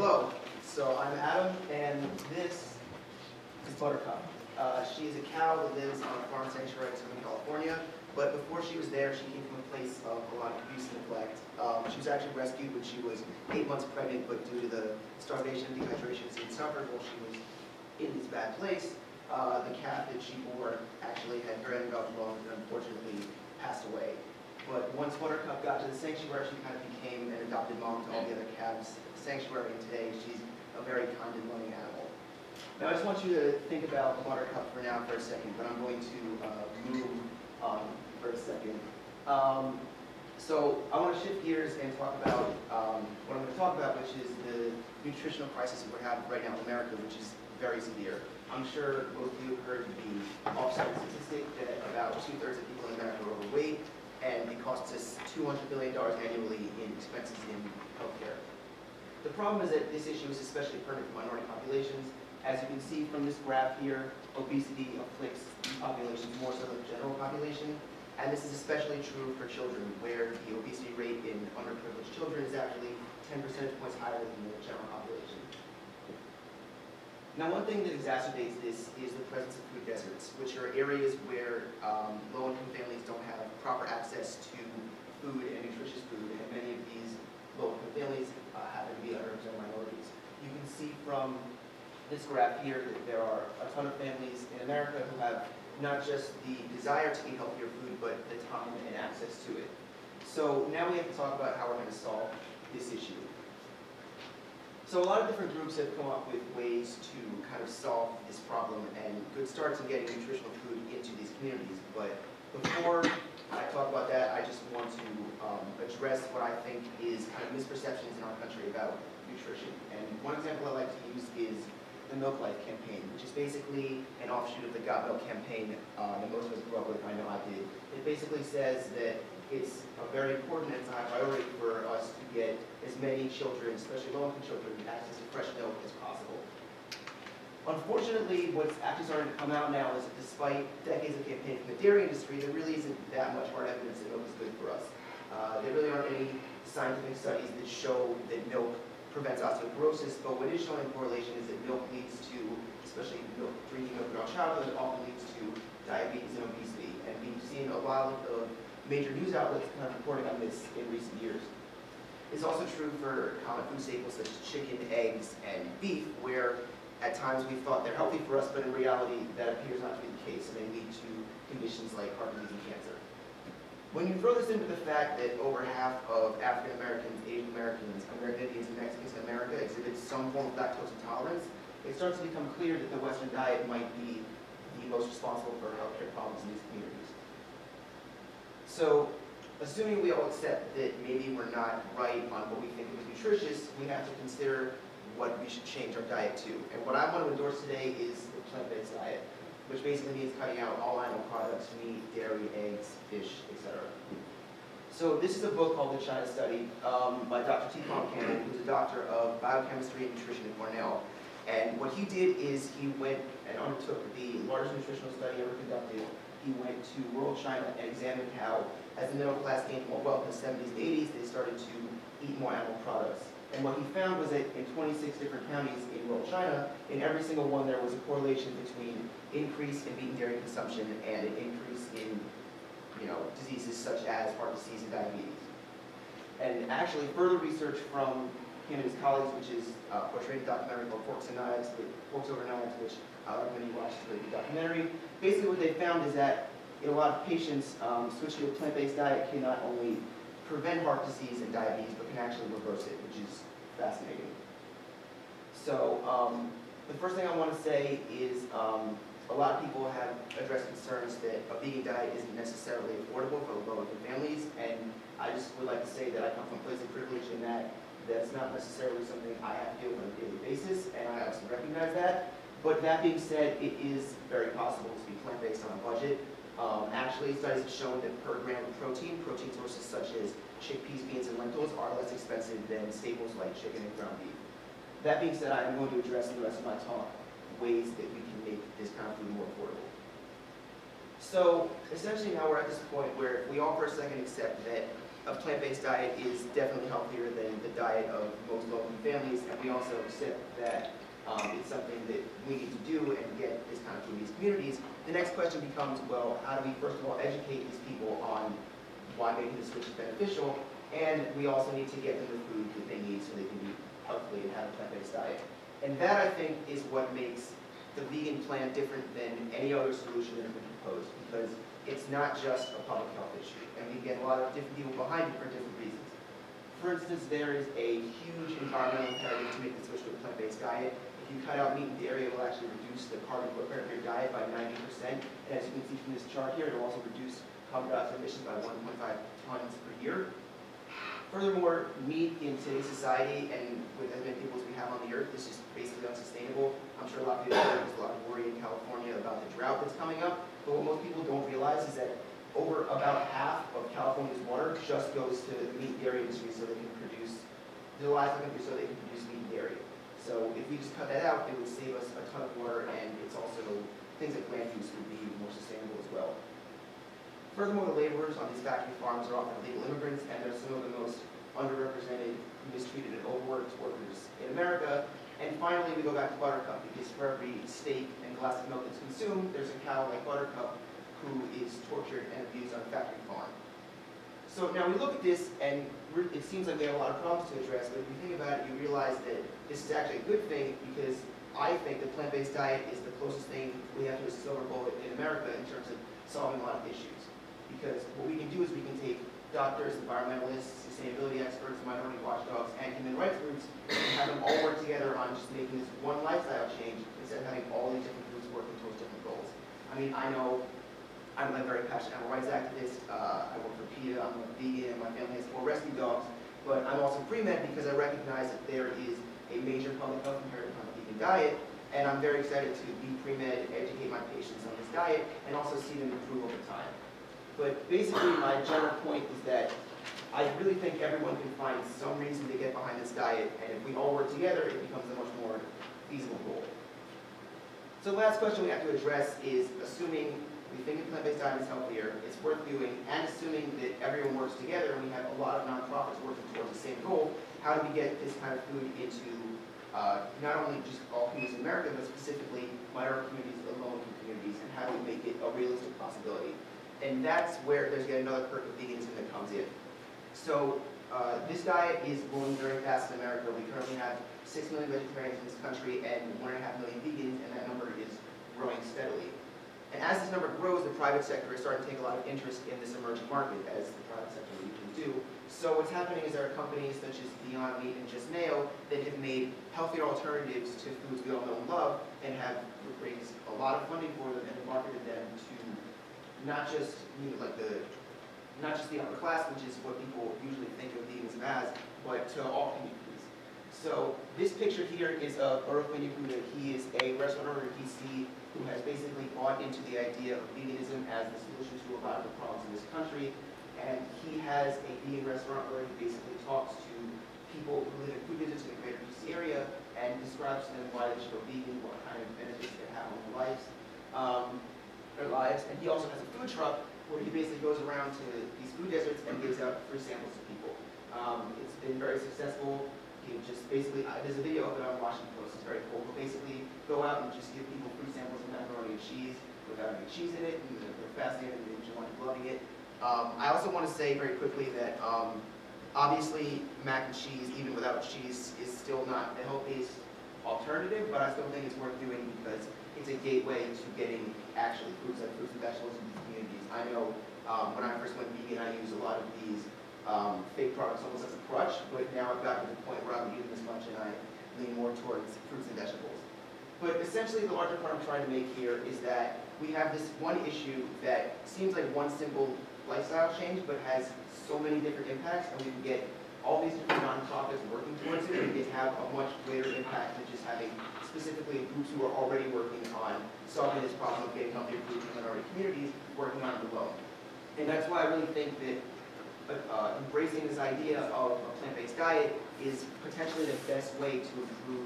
Hello, so I'm Adam, and this is Buttercup. She is a cow that lives on a farm sanctuary in Southern California, but before she was there, she came from a place of a lot of abuse and neglect. She was actually rescued when she was 8 months pregnant, but due to the starvation and dehydration she had suffered while she was in this bad place, the calf that she bore actually had very undeveloped lungs and unfortunately passed away. But once Buttercup got to the sanctuary, she kind of became an adopted mom to all the other calves at the sanctuary, and today she's a very kind and loving animal. Now I just want you to think about Buttercup for now for a second, but I'm going to move on for a second. So I want to shift gears and talk about what I'm going to talk about, which is the nutritional crisis that we're having right now in America, which is very severe. I'm sure most of you have heard the offside statistic that about 2/3 of people in America are overweight, and it costs us $200 billion annually in expenses in healthcare. The problem is that this issue is especially pertinent for minority populations. As you can see from this graph here, obesity afflicts these populations more so than the general population, and this is especially true for children, where the obesity rate in underprivileged children is actually 10 percentage points higher than the general population. Now, one thing that exacerbates this is the presence of food deserts, which are areas where low-income families don't have proper access to food and nutritious food, and many of these low-income families happen to be underrepresented minorities. You can see from this graph here that there are a ton of families in America who have not just the desire to eat healthier food, but the time and access to it. So now we have to talk about how we're going to solve this issue. So a lot of different groups have come up with ways to kind of solve this problem and good starts in getting nutritional food into these communities. But before I talk about that, I just want to address what I think is kind of misperceptions in our country about nutrition. And one example I like to use is the Milk Life campaign, which is basically an offshoot of the Got Milk campaign that most of us grew up with. I know I did. It basically says that it's very important and it's a high priority for us to get as many children, especially low-income children, access to fresh milk as possible. Unfortunately, what's actually starting to come out now is that despite decades of campaigning from the dairy industry, there really isn't that much hard evidence that milk is good for us. There really aren't any scientific studies that show that milk prevents osteoporosis, but what is showing in correlation is that milk leads to, especially drinking milk throughout childhood, often leads to diabetes and obesity. And we've seen a lot of major news outlets kind of reporting on this in recent years. It's also true for common food staples such as chicken, eggs, and beef, where at times we thought they're healthy for us, but in reality that appears not to be the case, and they lead to conditions like heart disease and cancer. When you throw this into the fact that over half of African Americans, Asian Americans, American Indians, and Mexicans in America exhibit some form of lactose intolerance, it starts to become clear that the Western diet might be the most responsible for healthcare problems in these communities. So, assuming we all accept that maybe we're not right on what we think is nutritious, we have to consider what we should change our diet to. And what I want to endorse today is the plant-based diet, which basically means cutting out all animal products, meat, dairy, eggs, fish, etc. So this is a book called The China Study by Dr. T. Campbell, who's a doctor of biochemistry and nutrition at Cornell. And what he did is he went and undertook the largest nutritional study ever conducted. He went to rural China and examined how, as the middle class gained more wealth in the 70s and 80s, they started to eat more animal products. And what he found was that in 26 different counties in rural China, in every single one there was a correlation between increase in meat and dairy consumption and an increase in diseases such as heart disease and diabetes. And actually further research from him and his colleagues, which is portrayed in a documentary called Forks Over Knives, which I recommend you watch the documentary. Basically what they found is that in a lot of patients, switching to a plant-based diet can not only prevent heart disease and diabetes, but can actually reverse it, which is fascinating. So the first thing I want to say is a lot of people have addressed concerns that a vegan diet isn't necessarily affordable for low-income families, and I just would like to say that I come from a place of privilege in that that's not necessarily something I have to deal with on a daily basis, and I also recognize that. But that being said, it is very possible to be plant-based on a budget. Actually, studies have shown that per gram of protein sources such as chickpeas, beans, and lentils are less expensive than staples like chicken and ground beef. That being said, I am going to address in the rest of my talk ways that we can make this kind of food more affordable. So essentially now we're at this point where if we all for a second accept that a plant-based diet is definitely healthier than the diet of most low-income families, and we also accept that it's something that we need to do and get this kind of food in these communities. The next question becomes, well, how do we first of all educate these people on why making the switch is beneficial, and we also need to get them the food that they need so they can eat healthily and have a plant-based diet. And that, I think, is what makes the vegan plan different than any other solution that has been proposed, because it's not just a public health issue, and we get a lot of different people behind it for different reasons. For instance, there is a huge environmental imperative to make the switch to a plant-based diet. If you cut out meat and dairy, it will actually reduce the carbon footprint of your diet by 90%, and as you can see from this chart here, it will also reduce carbon dioxide emissions by 1.5 tons per year. Furthermore, meat in today's society, and with as many people as we have on the earth, is just basically unsustainable. I'm sure a lot of people know there's a lot of worry in California about the drought that's coming up, but what most people don't realize is that over about half of California's water just goes to the meat and dairy industry so they can produce, the livestock industry so they can produce meat and dairy. So if we just cut that out, it would save us a ton of water, and it's also things like land use would be more sustainable as well. Furthermore, the laborers on these factory farms are often illegal immigrants, and they're some of the most underrepresented, mistreated, and overworked workers in America. And finally, we go back to Buttercup, because for every steak and glass of milk that's consumed, there's a cow like Buttercup who is tortured and abused on a factory farm. So now we look at this, and it seems like we have a lot of problems to address, but if you think about it, you realize that this is actually a good thing, because I think the plant-based diet is the closest thing we have to a silver bullet in America in terms of solving a lot of issues. Because what we can do is we can take doctors, environmentalists, sustainability experts, minority watchdogs, and human rights groups, and have them all work together on just making this one lifestyle change instead of having all these different groups working towards different goals. I mean, I know I'm a very passionate animal rights activist. I work for PETA. I'm a vegan. My family has 4 rescue dogs. But I'm also pre-med because I recognize that there is a major public health imperative on the vegan diet, and I'm very excited to be pre-med and educate my patients on this diet, and also see them improve over time. But basically, my general point is that I really think everyone can find some reason to get behind this diet, and if we all work together, it becomes a much more feasible goal. So the last question we have to address is, assuming we think a plant-based diet is healthier, it's worth doing, and assuming that everyone works together, and we have a lot of nonprofits working towards the same goal, how do we get this kind of food into not only just all communities in America, but specifically minority communities and low-income communities, and how do we make it a realistic possibility? And that's where there's yet another perk of veganism that comes in. So this diet is growing very fast in America. We currently have 6 million vegetarians in this country and 1.5 million vegans, and that number is growing steadily. And as this number grows, the private sector is starting to take a lot of interest in this emerging market, as the private sector usually do. So what's happening is there are companies such as Beyond Meat and Just Mayo that have made healthier alternatives to foods we all know and love, and have raised a lot of funding for them and marketed them to not just the upper class, which is what people usually think of veganism as, but to all communities. So this picture here is of Baruch Ben-Yehuda. He is a restaurateur in DC who has basically bought into the idea of veganism as the solution to a lot of the problems in this country. And he has a vegan restaurant where he basically talks to people who live in food deserts in the greater DC area and describes to them why they should go vegan, what kind of benefits they have on their lives. And he also has a food truck where he basically goes around to these food deserts and gives out free samples to people. It's been very successful. He just basically, there's a video of it on Washington Post, it's very cool. But basically go out and just give people free samples of macaroni and cheese without any cheese in it, and they're fascinated and they enjoy loving it. I also want to say very quickly that obviously mac and cheese, even without cheese, is still not the healthiest alternative, but I still think it's worth doing because it's a gateway to getting actually foods like fruits and vegetables in these communities. I know when I first went vegan, I used a lot of these fake products almost as a crutch, but now I've gotten to the point where I'm eating this much and I lean more towards fruits and vegetables. But essentially the larger point I'm trying to make here is that we have this one issue that seems like one simple lifestyle change, but has so many different impacts, and we can get all these different nonprofits working towards it, and it can have a much greater impact than just having specifically groups who are already working on solving this problem of getting healthier food in minority communities, working on it alone. And that's why I really think that embracing this idea of a plant-based diet is potentially the best way to improve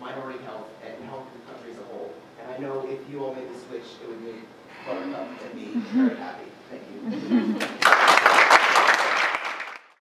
minority health and health of the country as a whole. And I know if you all made the switch, it would make Buttercup and me very happy. Thank you.